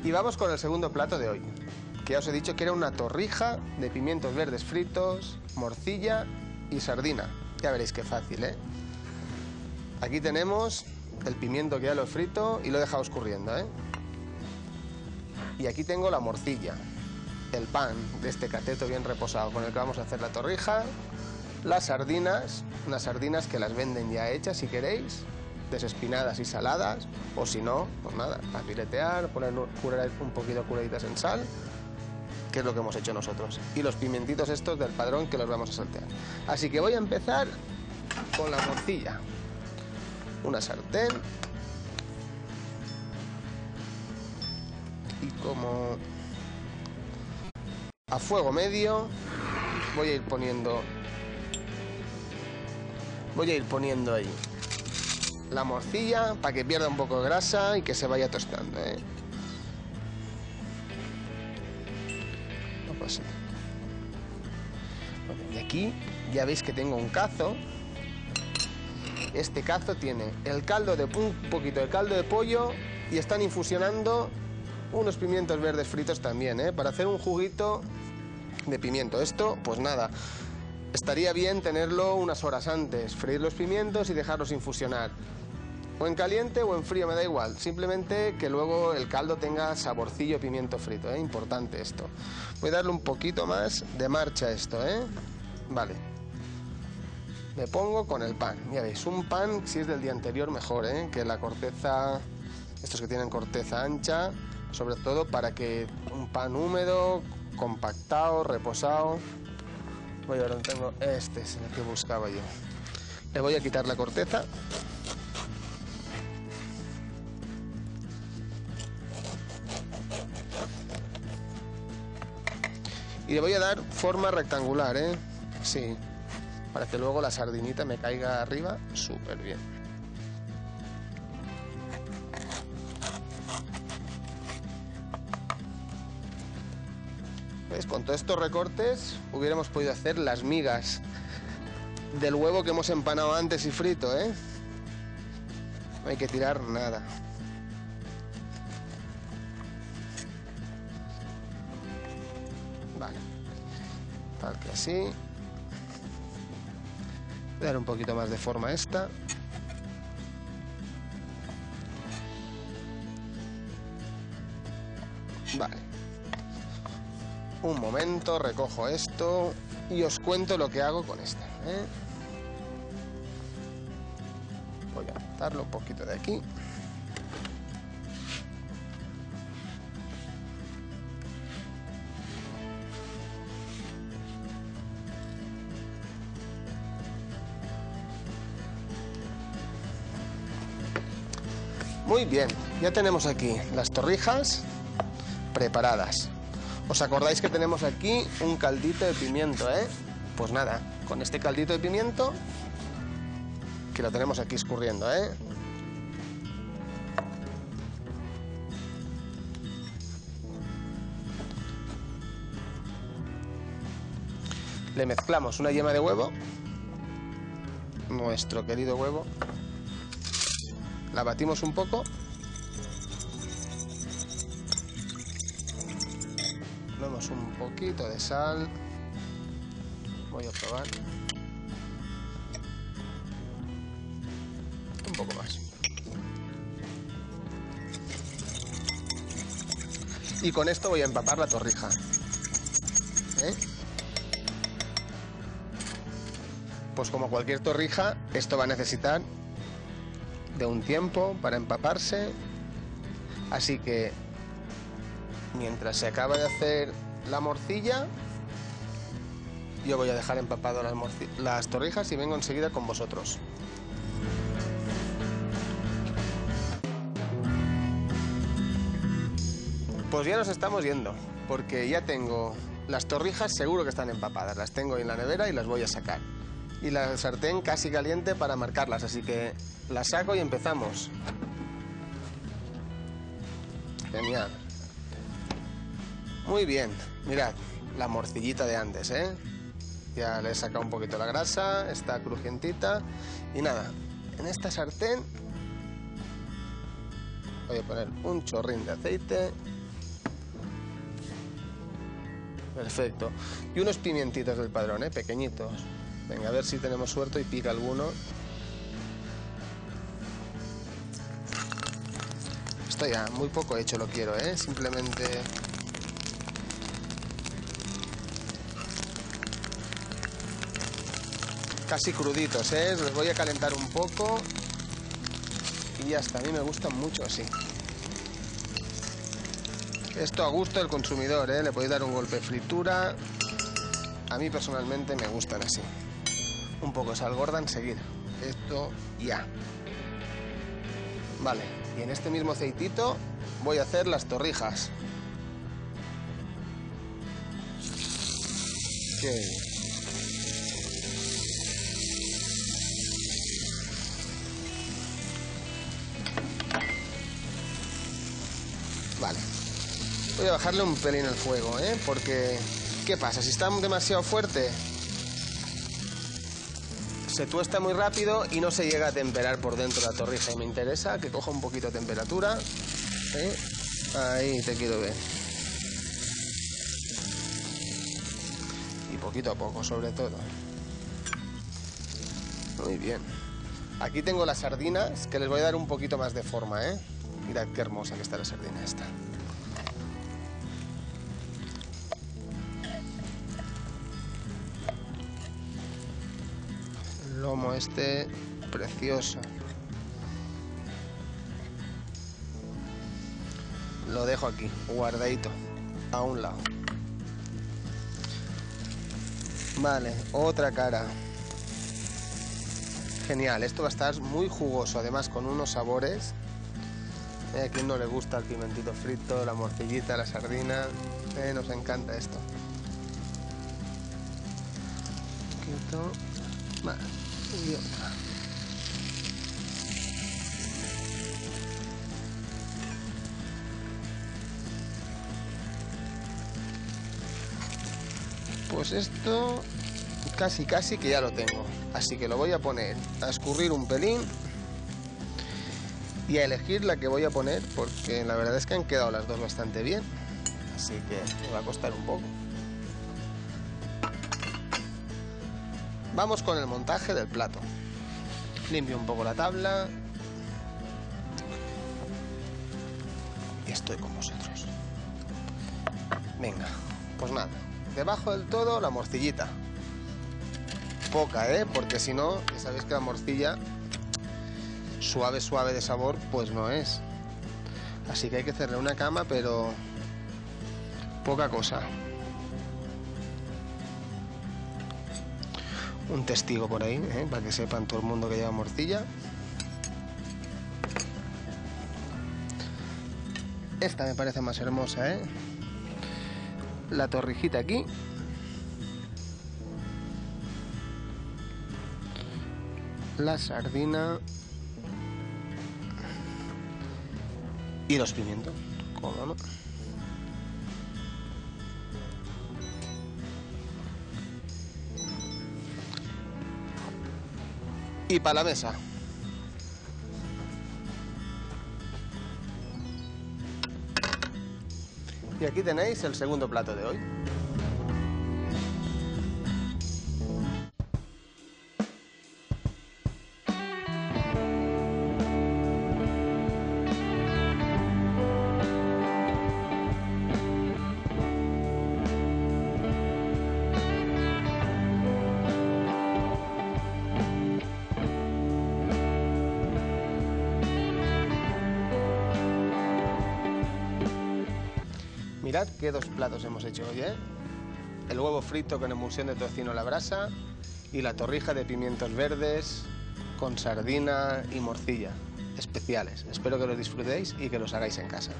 Y vamos con el segundo plato de hoy, que ya os he dicho que era una torrija de pimientos verdes fritos, morcilla y sardina. Ya veréis qué fácil, ¿eh? Aquí tenemos el pimiento que ya lo he frito y lo he dejado escurriendo, ¿eh? Y aquí tengo la morcilla, el pan de este cateto bien reposado con el que vamos a hacer la torrija, las sardinas, unas sardinas que las venden ya hechas si queréis, desespinadas y saladas, o si no, pues nada, a filetear, poner un poquito curaditas en sal, que es lo que hemos hecho nosotros. Y los pimentitos estos del Padrón que los vamos a saltear. Así que voy a empezar con la morcilla. Una sartén. Y como a fuego medio voy a ir poniendo ahí la morcilla para que pierda un poco de grasa y que se vaya tostando, ¿eh? Pues sí. Bueno, y aquí ya veis que tengo un cazo. Este cazo tiene el caldo de un poquito de caldo de pollo y están infusionando unos pimientos verdes fritos también, ¿eh? Para hacer un juguito de pimiento. Esto, pues nada, estaría bien tenerlo unas horas antes, freír los pimientos y dejarlos infusionar. O en caliente o en frío, me da igual. Simplemente que luego el caldo tenga saborcillo pimiento frito, ¿eh? Importante esto. Voy a darle un poquito más de marcha a esto, ¿eh? Vale. Me pongo con el pan. Ya veis, un pan, si es del día anterior, mejor, ¿eh? Que la corteza, estos que tienen corteza ancha, sobre todo para que un pan húmedo, compactado, reposado. Voy a ver dónde tengo. Este es el que buscaba yo. Le voy a quitar la corteza. Y le voy a dar forma rectangular, ¿eh? Sí, para que luego la sardinita me caiga arriba súper bien. ¿Ves? Con todos estos recortes hubiéramos podido hacer las migas del huevo que hemos empanado antes y frito, ¿eh? No hay que tirar nada. Vale, tal que así. Voy a dar un poquito más de forma a esta. Vale. Un momento, recojo esto y os cuento lo que hago con esta, ¿eh? Voy a quitarlo un poquito de aquí. Muy bien, ya tenemos aquí las torrijas preparadas. ¿Os acordáis que tenemos aquí un caldito de pimiento, eh? Pues nada, con este caldito de pimiento, que lo tenemos aquí escurriendo, ¿eh? Le mezclamos una yema de huevo, nuestro querido huevo, la batimos un poco, ponemos un poquito de sal, voy a probar, un poco más, y con esto voy a empapar la torrija, ¿eh? Pues como cualquier torrija, esto va a necesitar de un tiempo para empaparse, así que mientras se acaba de hacer la morcilla, yo voy a dejar empapado las torrijas y vengo enseguida con vosotros. Pues ya nos estamos yendo, porque ya tengo las torrijas, seguro que están empapadas, las tengo en la nevera y las voy a sacar. Y la sartén casi caliente para marcarlas, así que las saco y empezamos. Genial. Muy bien, mirad, la morcillita de antes, ¿eh? Ya le he sacado un poquito la grasa, está crujientita. Y nada, en esta sartén voy a poner un chorrín de aceite. Perfecto. Y unos pimientitos del Padrón, pequeñitos. Venga, a ver si tenemos suerte y pica alguno. Esto ya, muy poco hecho lo quiero, simplemente... Casi cruditos, los voy a calentar un poco y ya está. A mí me gustan mucho así. Esto a gusto del consumidor, le podéis dar un golpe de fritura. A mí personalmente me gustan así. Un poco de sal gorda enseguida. Esto ya. Vale, y en este mismo aceitito voy a hacer las torrijas. Qué bien. Vale, voy a bajarle un pelín el fuego, porque ¿qué pasa? Si está demasiado fuerte se tuesta muy rápido y no se llega a temperar por dentro la torrija, y me interesa que coja un poquito de temperatura, ahí te quiero ver, y poquito a poco sobre todo. Muy bien. Aquí tengo las sardinas que les voy a dar un poquito más de forma, Mirad qué hermosa que está la sardina esta. El lomo este, precioso. Lo dejo aquí, guardadito, a un lado. Vale, otra cara. Genial, esto va a estar muy jugoso, además con unos sabores. A quien no le gusta el pimentito frito, la morcillita, la sardina, nos encanta esto. Un poquito más y otra. Pues esto casi que ya lo tengo, así que lo voy a poner a escurrir un pelín y a elegir la que voy a poner, porque la verdad es que han quedado las dos bastante bien, así que me va a costar un poco. Vamos con el montaje del plato. Limpio un poco la tabla y estoy con vosotros. Venga, pues nada, debajo del todo la morcillita. Poca, porque si no, ya sabéis que la morcilla suave de sabor, pues no es. Así que hay que hacerle una cama, pero poca cosa. Un testigo por ahí, para que sepan todo el mundo que lleva morcilla. Esta me parece más hermosa, La torrijita aquí. La sardina. Y los pimientos, ¿cómo no? Y para la mesa. Y aquí tenéis el segundo plato de hoy. Mirad qué dos platos hemos hecho hoy, El huevo frito con emulsión de tocino a la brasa y la torrija de pimientos verdes con sardina y morcilla. Especiales. Espero que los disfrutéis y que los hagáis en casa.